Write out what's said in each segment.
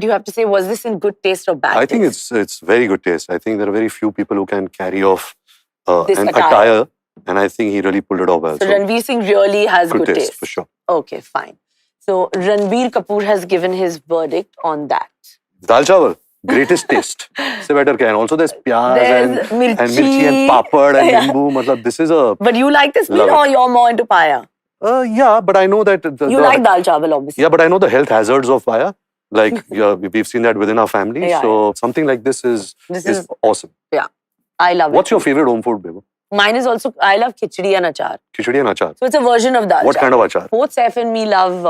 you have to say, was this in good taste or bad I taste? think it's very good taste. I think there are very few people who can carry off This an attire. attire, and I think he really pulled it off well. So Ranveer Singh really has good taste. For sure. Okay, fine. So Ranbir Kapoor has given his verdict on that. Dal chawal, greatest taste. Say better can. Also there's pyaz There's and mirchi. mirchi and papad and Yeah. nimbu. Matlab, this is a... But you like this meal Love or you're more into paya? Yeah, but I know that... You like dal chawal, obviously. Yeah, but I know the health hazards of paya. Like, we've seen that within our family. Yeah, so something like this is awesome. Yeah, I love it. What's your favorite home food, Bebo? Mine is also, I love khichdi and achar. Khichdi and achar. So it's a version of dal What chawal. kind of achar? Both Saif and me love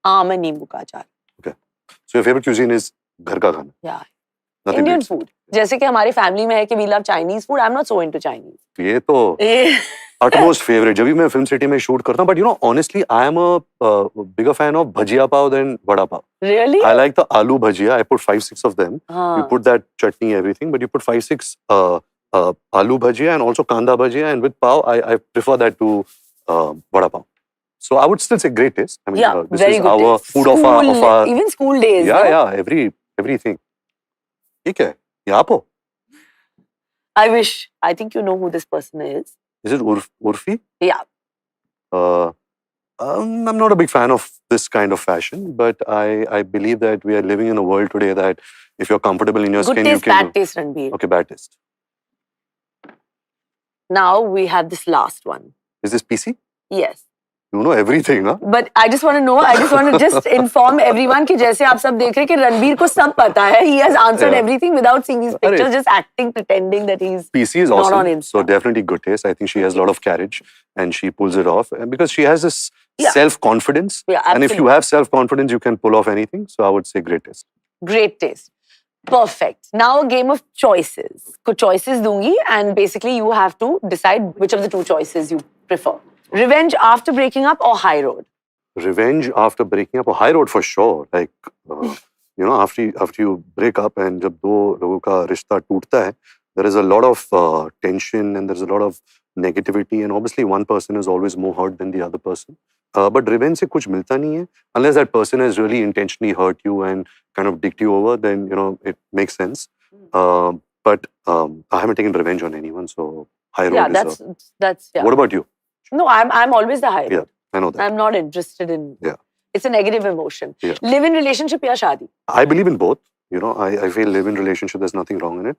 aam and neembu ka achar. Okay. So your favorite cuisine is ghar ka khana? Yeah. Nothing Indian beats. food. जैसे कि हमारी family में है कि we love Chinese food, I'm not so into Chinese. ये तो utmost favorite. जब भी मैं film city में shoot करता हूँ, but you know, honestly, I am a bigger fan of bhajia pav than vada pav. Really? I like the aloo bhajia. I put 5-6 of them. हाँ. You put that chutney, everything, but you put 5-6 aloo bhajia and also kanda bhajia, and with pav, I prefer that to vada pav. So I would still say great taste. I mean, Yeah, this very is good our taste. food School, of our even school days. yeah, no? yeah, everything. ठीक है, ये आप हो? I wish. I think you know who this person is. Is it Urfi? Yeah. I'm not a big fan of this kind of fashion, but I believe that we are living in a world today that if you're comfortable in your Good skin, taste, you can bad taste, Ranbir. Okay, bad taste. Now we have this last one. Is this PC? Yes. You know everything, huh? But I just want to know, I just want to just inform everyone कि जैसे आप सब देख रहे हैं कि रणबीर को सब पता है. He has answered everything without seeing these pictures, just acting, pretending that he's PC is not awesome. on Insta. So definitely good taste. I think she has a lot of courage and she pulls it off. And because she has this Yeah. self-confidence. Yeah, and if you absolutely. have self-confidence, you can pull off anything. So I would say great taste. Great taste. Perfect. Now a game of choices. कुछ choices दूंगी and basically you have to decide which of the two choices you prefer. Revenge after breaking up or high road? Revenge after breaking up, or high road for sure. Like, you know, after you break up and जब दो लोगों का रिश्ता टूटता है, there is a lot of tension and there's a lot of negativity, and obviously one person is always more hurt than the other person. But revenge से कुछ मिलता नहीं है. Unless that person has really intentionally hurt you and kind of dicked you over, then, you know, it makes sense. But I haven't taken revenge on anyone, so high road Yeah, is that's yeah. What about you? No, I'm always the high road. Yeah, I know that. I'm not interested in. Yeah. It's a negative emotion. Yeah. Live-in relationship या शादी? I believe in both. You know, I feel live-in relationship, there's nothing wrong in it.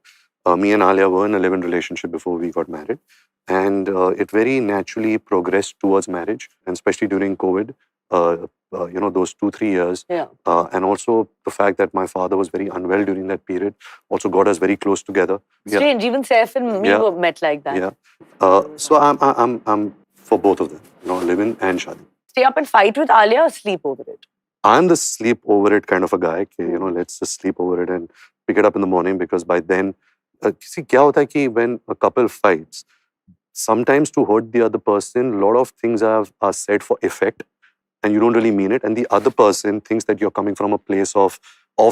Me and Alia were in a live-in relationship before we got married. And it very naturally progressed towards marriage. And especially during COVID, you know, those 2-3 years. Yeah. And also the fact that my father was very unwell during that period also got us very close together. Strange. Even Saif and me were met like that. Yeah. So I'm for both of them. You know, live-in and shadi. Stay up and fight with Alia or sleep over it? I'm the sleep over it kind of a guy. You know, let's just sleep over it and pick it up in the morning, because by then, see, क्या होता है कि when a couple fights, sometimes to hurt the other person, a lot of things are said for effect, and you don't really mean it, and the other person thinks that you're coming from a place of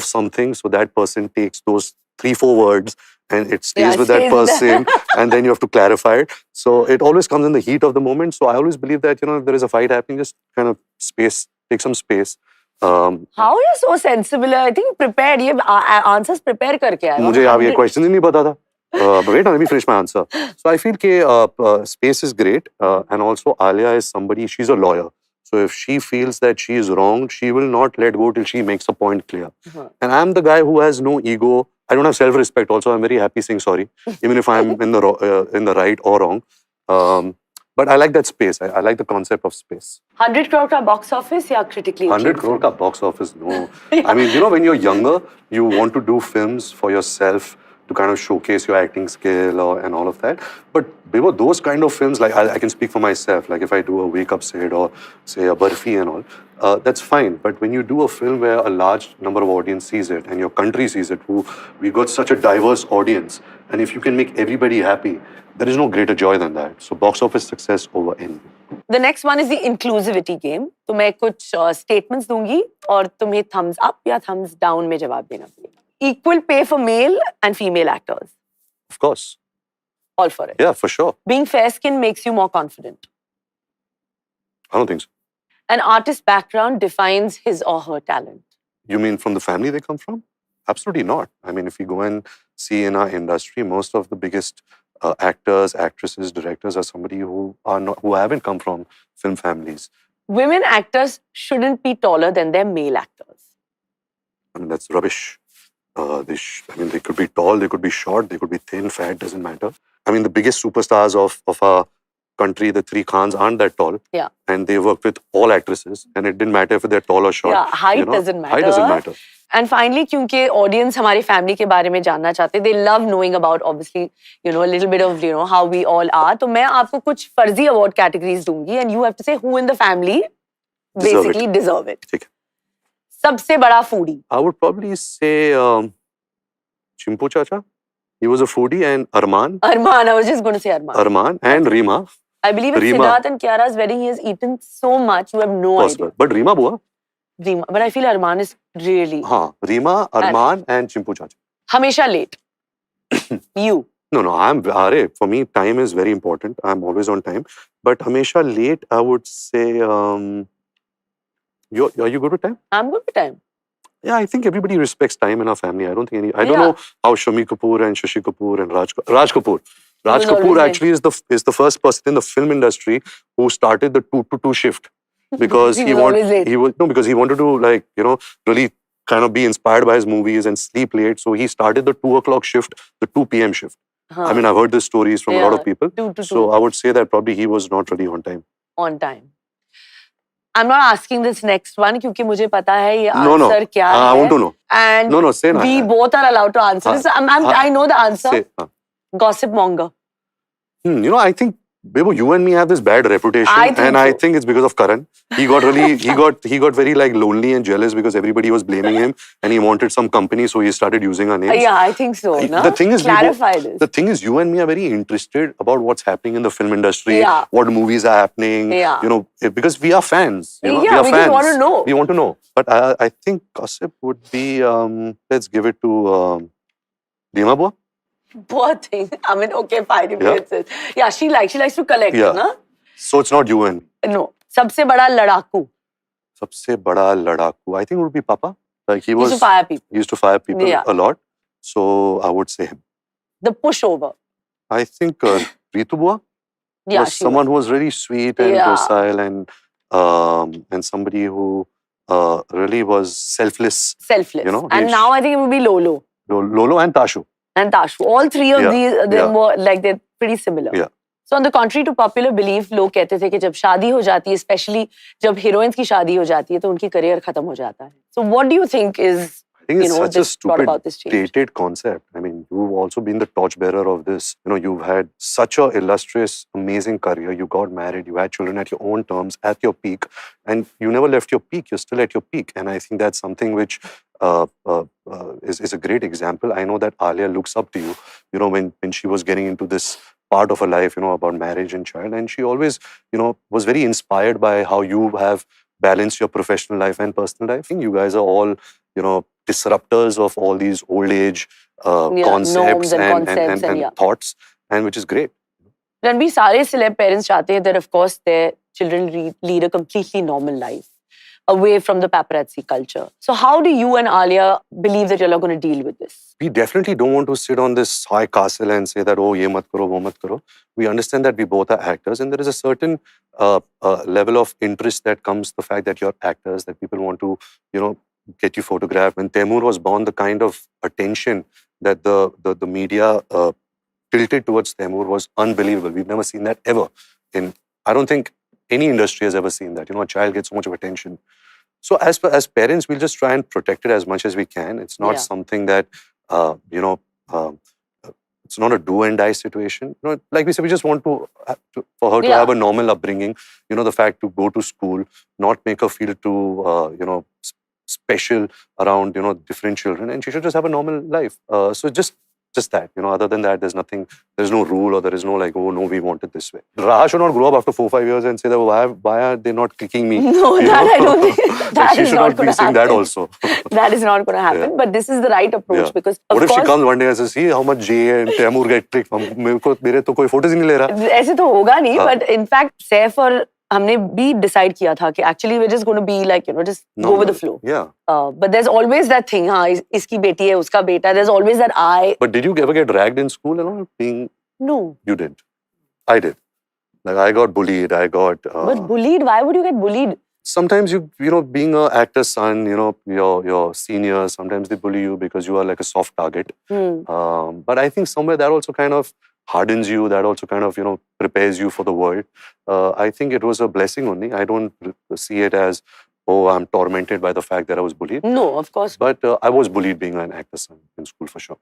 something, so that person takes those 3-4 words and it stays with that person, and then you have to clarify it. So it always comes in the heat of the moment. So I always believe that, you know, if there is a fight happening, just kind of take some space. How are you so sensible? I think prepared. ये answers prepare करके आया. मुझे अब ये question ही नहीं पता था. But wait, let me finish my answer. So I feel that space is great, and also Alia is somebody, she's a lawyer. So if she feels that she is wrong, she will not let go till she makes a point clear. And I'm the guy who has no ego. I don't have self-respect also. I'm very happy saying sorry, even if I'm in the right or wrong. But I like that space. I like the concept of space. 100 crore ka box office या critically? 100 crore ka box office, no. I mean, you know, when you're younger, you want to do films for yourself to kind of showcase your acting skill and all of that. But Bebo, those kind of films, like I can speak for myself, like if I do a Wake Up Sid or say a Barfi and all, that's fine. But when you do a film where a large number of audience sees it and your country sees it, we got such a diverse audience, and if you can make everybody happy, there is no greater joy than that. So box office success over anything. The next one is the inclusivity game. तो मैं कुछ statements दूंगी और तुम्हें thumbs up या thumbs down में जवाब देना पड़ेगा. Equal pay for male and female actors. Of course. All for it. Yeah, for sure. Being fair skinned makes you more confident. I don't think so. An artist's background defines his or her talent. You mean from the family they come from? Absolutely not. I mean, if you go and see in our industry, most of the biggest actors, actresses, directors are somebody who haven't come from film families. Women actors shouldn't be taller than their male actors. I mean, that's rubbish. They could be tall, they could be short, they could be thin, fat, doesn't matter. I mean, the biggest superstars of our country, the three Khans, aren't that tall. Yeah. And they worked with all actresses, and it didn't matter if they're tall or short. Yeah, height doesn't matter. Height doesn't matter. And finally, क्योंकि audience हमारी family के बारे में जानना चाहते, they love knowing about obviously, a little bit of how we all are. तो मैं आपको कुछ फर्जी award categories दूंगी, and you have to say who in the family basically deserve it. ठीक है. सबसे बड़ा foodie. I would probably say Chimpu Chacha. He was a foodie, and Arman. I was just going to say Arman. Arman and Reema. I believe at Siddharth and Kiara's wedding, he has eaten so much, you have no idea. But Reema Bua. Reema, but I feel Arman is really. Reema, Arman, and Chimpu Chacha. Hamesha late. You. No, for me, time is very important. I'm always on time. But Hamesha late, I would say, are you good with time? I'm good with time. Yeah, I think everybody respects time in our family. I don't think I don't know how Shami Kapoor and Shashi Kapoor and Raj Kapoor. Raj Kapoor actually is the first person in the film industry who started the 2 to 2 shift because he wanted to really kind of be inspired by his movies and sleep late. So he started the 2 o'clock shift, the 2 p.m. shift. I mean, I've heard these stories from a lot of people. 2 to 2. So I would say that probably he was not really on time. On time. I'm not asking this next one because मुझे पता है ये answer क्या है. I want to know. And say no. We both are allowed to answer this. I know the answer. Say, Gossip monger. I think Bebo, you and me have this bad reputation, I think it's because of Karan. He got very lonely and jealous because everybody was blaming him, and he wanted some company, so he started using our names. Yeah, I think so. No? The thing is, clarify this. The thing is, you and me are very interested about what's happening in the film industry, what movies are happening. Because we are fans. We just want to know. We want to know. But I think gossip would be. Let's give it to Reema Bua. Poor thing. I mean, okay, fine. Yeah, she likes to collect. Yeah. Na? So it's not you and me. No. सबसे बड़ा लड़ाकू. सबसे बड़ा लड़ाकू. I think it would be Papa. Like he used to fire people a lot. So I would say him. The pushover. I think Ritu Bua was someone who was really sweet and docile and somebody who really was selfless. And now I think it would be Lolo. Lolo and Tashu. All three of them were they're pretty similar. Yeah. So on the contrary to popular belief, लोग कहते थे कि जब शादी हो जाती है, especially जब heroines की शादी हो जाती है, तो उनकी career खत्म हो जाता है. So what do you think is I think it's such a stupid, dated concept. I mean, you've also been the torchbearer of this. You've had such an illustrious, amazing career. You got married, you had children at your own terms, at your peak, and you never left your peak. You're still at your peak. And I think that's something which is a great example. I know that Alia looks up to you, when she was getting into this part of her life, about marriage and child. And she always, was very inspired by how you have balanced your professional life and personal life. I think you guys are all, disruptors of all these old age concepts and thoughts, and which is great. Ranveer, सारे celeb parents चाहते हैं that of course their children lead a completely normal life, away from the paparazzi culture. So how do you and Alia believe that you're not going to deal with this? We definitely don't want to sit on this high castle and say that, oh, ye mat karo, wo mat karo. We understand that we both are actors, and there is a certain level of interest that comes the fact that you're actors, that people want to, get you photographed. When Taimur was born, the kind of attention that the media tilted towards Taimur was unbelievable. We've never seen that ever. I don't think any industry has ever seen that. A child gets so much of attention. So as parents, we'll just try and protect it as much as we can. It's not something that, it's not a do and die situation. Like we said, we just want for her to have a normal upbringing. The fact to go to school, not make her feel too, special around, different children, and she should just have a normal life. So just that, other than that, there's no rule, or there is no oh no, we want it this way. Raha should not grow up after 4-5 years and say that why are they not kicking me? No, that I don't think that she is should not be saying that also. That is not going to happen. But this is the right approach because what if she comes one day and says, see how much Jay and Taimur get tricked? मेरे तो कोई photos ही नहीं ले रहा. ऐसे तो होगा नहीं, but in fact, Saif और हमने भी decide किया था कि actually we're just going to be like, you know, just go with the flow. Yeah. But there's always that thing, हाँ, इसकी बेटी है, उसका बेटा. There's always that I. But did you ever get dragged in school and all? No. You didn't. I did. Like I got bullied. I got. But bullied? Why would you get bullied? Sometimes you know, being an actor's son, you know, your seniors, sometimes they bully you because you are like a soft target. But I think somewhere that also kind of hardens you. That also kind of, you know, prepares you for the world. I think it was a blessing only. I don't see it as, oh, I'm tormented by the fact that I was bullied. No, of course. But I was bullied being an actor's son in school for sure.